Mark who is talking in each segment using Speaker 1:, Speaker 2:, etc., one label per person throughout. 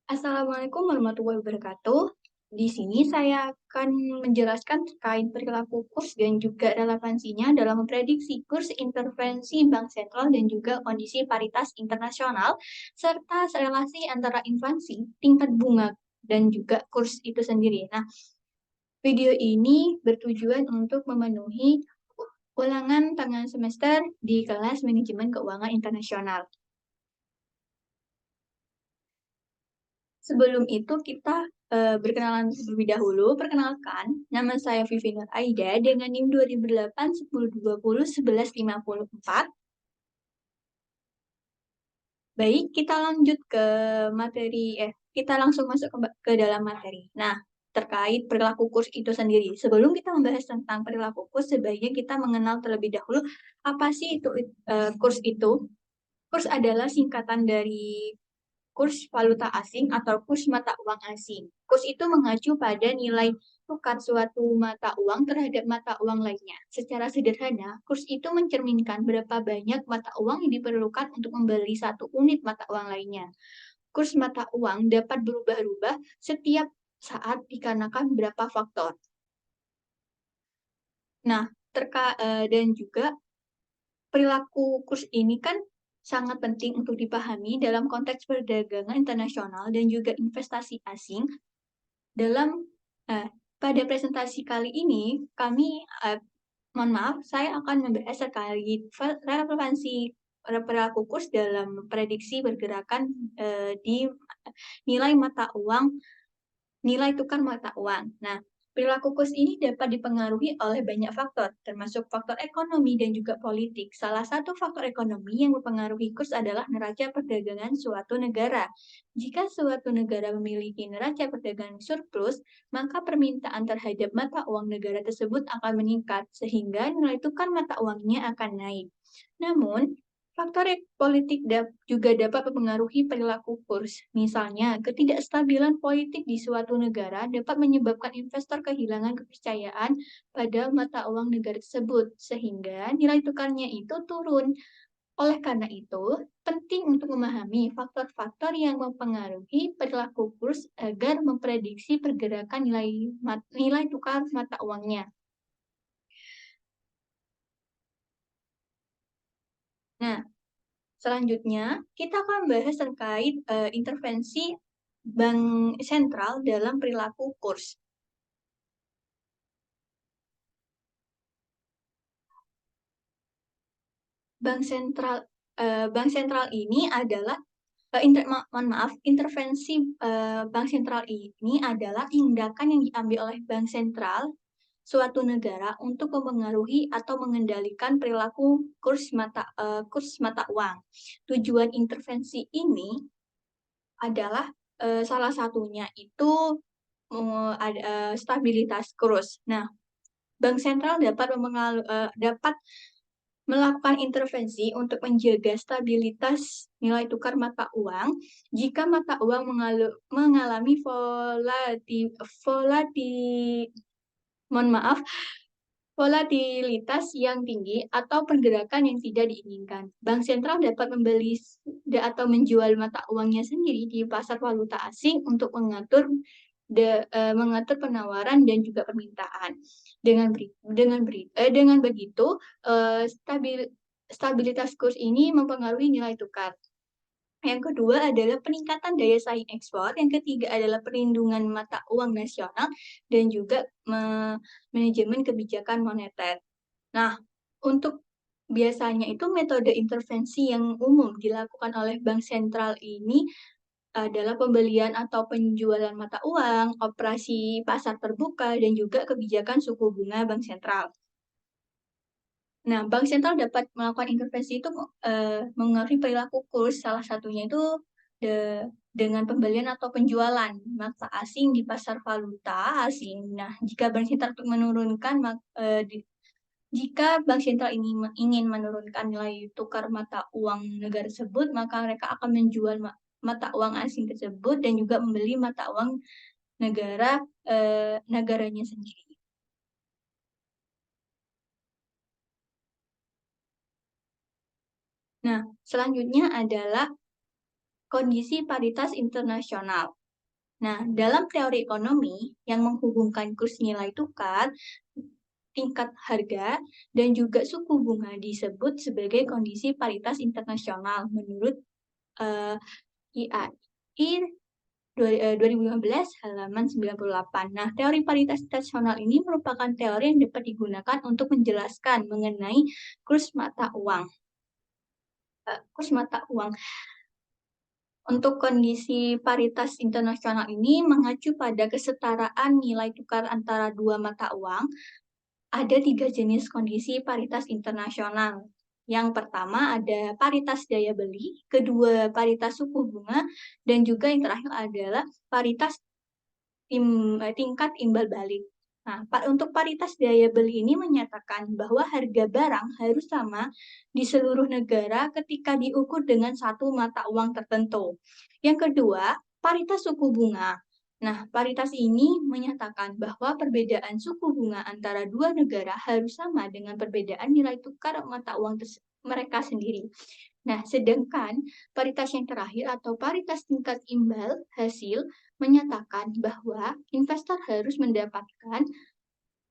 Speaker 1: Assalamualaikum warahmatullahi wabarakatuh. Di sini saya akan menjelaskan terkait perilaku kurs dan juga relevansinya dalam memprediksi kurs intervensi bank sentral dan juga kondisi paritas internasional, serta relasi antara inflasi, tingkat bunga, dan juga kurs itu sendiri. Nah, video ini bertujuan untuk memenuhi ulangan tengah semester di kelas manajemen keuangan internasional. Sebelum itu kita berkenalan terlebih dahulu. Perkenalkan, nama saya Vivi Nur Aida dengan NIM 2008 10 20 11 54. Baik, kita lanjut ke kita langsung masuk ke dalam materi. Nah, terkait perilaku kurs itu sendiri. Sebelum kita membahas tentang perilaku kurs, sebaiknya kita mengenal terlebih dahulu apa sih itu kurs itu. Kurs adalah singkatan dari kurs valuta asing atau kurs mata uang asing. Kurs itu mengacu pada nilai tukar suatu mata uang terhadap mata uang lainnya. Secara sederhana, kurs itu mencerminkan berapa banyak mata uang yang diperlukan untuk membeli satu unit mata uang lainnya. Kurs mata uang dapat berubah-ubah setiap saat dikarenakan beberapa faktor. Nah, dan juga perilaku kurs ini kan sangat penting untuk dipahami dalam konteks perdagangan internasional dan juga investasi asing. Dalam pada presentasi kali ini, mohon maaf, saya akan membahas terkait relevansi perilaku kurs dalam prediksi pergerakan di nilai mata uang, nilai tukar mata uang. Nah, perilaku kurs ini dapat dipengaruhi oleh banyak faktor, termasuk faktor ekonomi dan juga politik. Salah satu faktor ekonomi yang mempengaruhi kurs adalah neraca perdagangan suatu negara. Jika suatu negara memiliki neraca perdagangan surplus, maka permintaan terhadap mata uang negara tersebut akan meningkat, sehingga nilai tukar mata uangnya akan naik. Namun, faktor politik juga dapat mempengaruhi perilaku kurs. Misalnya, ketidakstabilan politik di suatu negara dapat menyebabkan investor kehilangan kepercayaan pada mata uang negara tersebut, sehingga nilai tukarnya itu turun. Oleh karena itu, penting untuk memahami faktor-faktor yang mempengaruhi perilaku kurs agar memprediksi pergerakan nilai tukar mata uangnya. Nah, selanjutnya, kita akan membahas terkait intervensi bank sentral dalam perilaku kurs. Bank sentral ini adalah intervensi bank sentral ini adalah tindakan yang diambil oleh bank sentral suatu negara untuk mempengaruhi atau mengendalikan perilaku kurs mata uang. Tujuan intervensi ini adalah salah satunya itu stabilitas kurs. Nah, bank sentral dapat melakukan intervensi untuk menjaga stabilitas nilai tukar mata uang jika mata uang mengalami mohon maaf, volatilitas yang tinggi atau pergerakan yang tidak diinginkan. Bank sentral dapat membeli atau menjual mata uangnya sendiri di pasar valuta asing untuk mengatur penawaran dan juga permintaan. Dengan begitu, stabilitas kurs ini mempengaruhi nilai tukar. Yang kedua adalah peningkatan daya saing ekspor, yang ketiga adalah perlindungan mata uang nasional, dan juga manajemen kebijakan moneter. Nah, untuk biasanya itu metode intervensi yang umum dilakukan oleh bank sentral ini adalah pembelian atau penjualan mata uang, operasi pasar terbuka, dan juga kebijakan suku bunga bank sentral. Nah, bank sentral dapat melakukan intervensi itu mengaruhi perilaku kurs, salah satunya itu dengan pembelian atau penjualan mata asing di pasar valuta asing. Nah, jika bank sentral untuk menurunkan jika bank sentral ini ingin menurunkan nilai tukar mata uang negara tersebut, maka mereka akan menjual mata uang asing tersebut dan juga membeli mata uang negaranya sendiri. Nah, selanjutnya adalah kondisi paritas internasional. Nah, dalam teori ekonomi yang menghubungkan kurs nilai tukar, tingkat harga, dan juga suku bunga disebut sebagai kondisi paritas internasional menurut IAI 2015 halaman 98. Nah, teori paritas internasional ini merupakan teori yang dapat digunakan untuk menjelaskan mengenai kurs mata uang. Kurs mata uang. Untuk kondisi paritas internasional ini mengacu pada kesetaraan nilai tukar antara dua mata uang. Ada 3 jenis kondisi paritas internasional. Yang pertama ada paritas daya beli, kedua paritas suku bunga, dan juga yang terakhir adalah paritas tingkat imbal balik. Nah, untuk paritas daya beli ini menyatakan bahwa harga barang harus sama di seluruh negara ketika diukur dengan satu mata uang tertentu. Yang kedua, paritas suku bunga. Nah, paritas ini menyatakan bahwa perbedaan suku bunga antara dua negara harus sama dengan perbedaan nilai tukar mata uang mereka sendiri. Nah, sedangkan paritas yang terakhir atau paritas tingkat imbal hasil menyatakan bahwa investor harus mendapatkan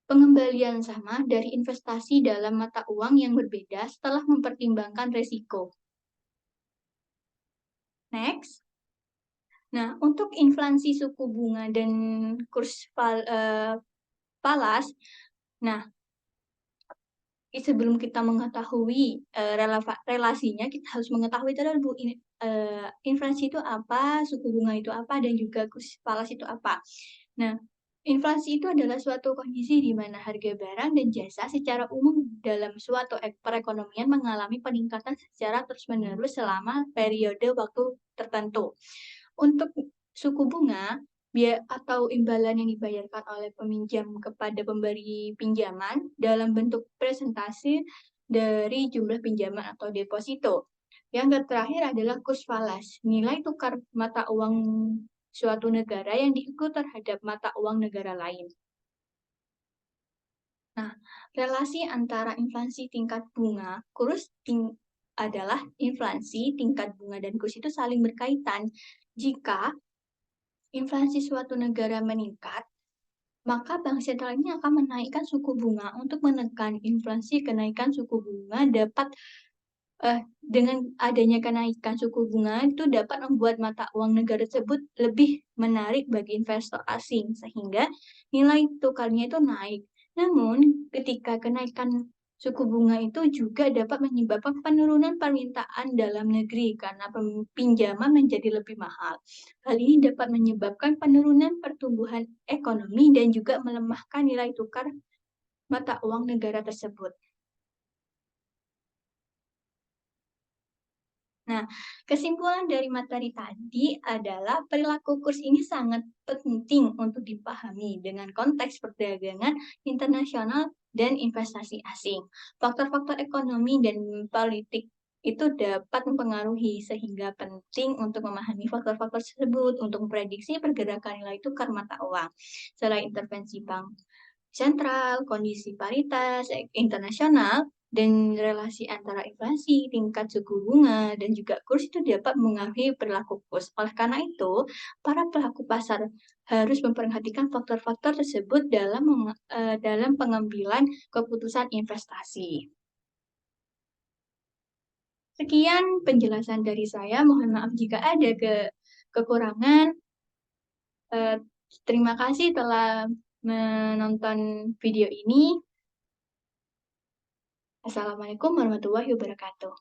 Speaker 1: pengembalian sama dari investasi dalam mata uang yang berbeda setelah mempertimbangkan resiko. Next. Nah, untuk inflasi suku bunga dan kurs falas, nah, sebelum kita mengetahui relasinya, kita harus mengetahui terlebih dahulu inflasi itu apa, suku bunga itu apa, dan juga kurs falas itu apa. Nah, inflasi itu adalah suatu kondisi di mana harga barang dan jasa secara umum dalam suatu perekonomian mengalami peningkatan secara terus-menerus selama periode waktu tertentu. Untuk suku bunga, atau imbalan yang dibayarkan oleh peminjam kepada pemberi pinjaman dalam bentuk presentasi dari jumlah pinjaman atau deposito. Yang terakhir adalah kurs falas, nilai tukar mata uang suatu negara yang diukur terhadap mata uang negara lain. Nah, relasi antara inflasi tingkat bunga, kurs adalah inflasi tingkat bunga dan kurs itu saling berkaitan. Jika inflasi suatu negara meningkat, maka bank sentral ini akan menaikkan suku bunga untuk menekan inflasi. Kenaikan suku bunga dapat dengan adanya kenaikan suku bunga itu dapat membuat mata uang negara tersebut lebih menarik bagi investor asing sehingga nilai tukarnya itu naik. Namun, ketika kenaikan suku bunga itu juga dapat menyebabkan penurunan permintaan dalam negeri karena pinjaman menjadi lebih mahal. Hal ini dapat menyebabkan penurunan pertumbuhan ekonomi dan juga melemahkan nilai tukar mata uang negara tersebut. Nah, kesimpulan dari materi tadi adalah perilaku kurs ini sangat penting untuk dipahami dengan konteks perdagangan internasional dan investasi asing. Faktor-faktor ekonomi dan politik itu dapat mempengaruhi sehingga penting untuk memahami faktor-faktor tersebut untuk memprediksi pergerakan nilai tukar mata uang. Selain intervensi bank sentral, kondisi paritas internasional, dan relasi antara inflasi, tingkat suku bunga, dan juga kurs itu dapat mengaruhi perilaku kurs. Oleh karena itu, para pelaku pasar harus memperhatikan faktor-faktor tersebut dalam pengambilan keputusan investasi. Sekian penjelasan dari saya. Mohon maaf jika ada kekurangan. Terima kasih telah menonton video ini. Assalamualaikum warahmatullahi wabarakatuh.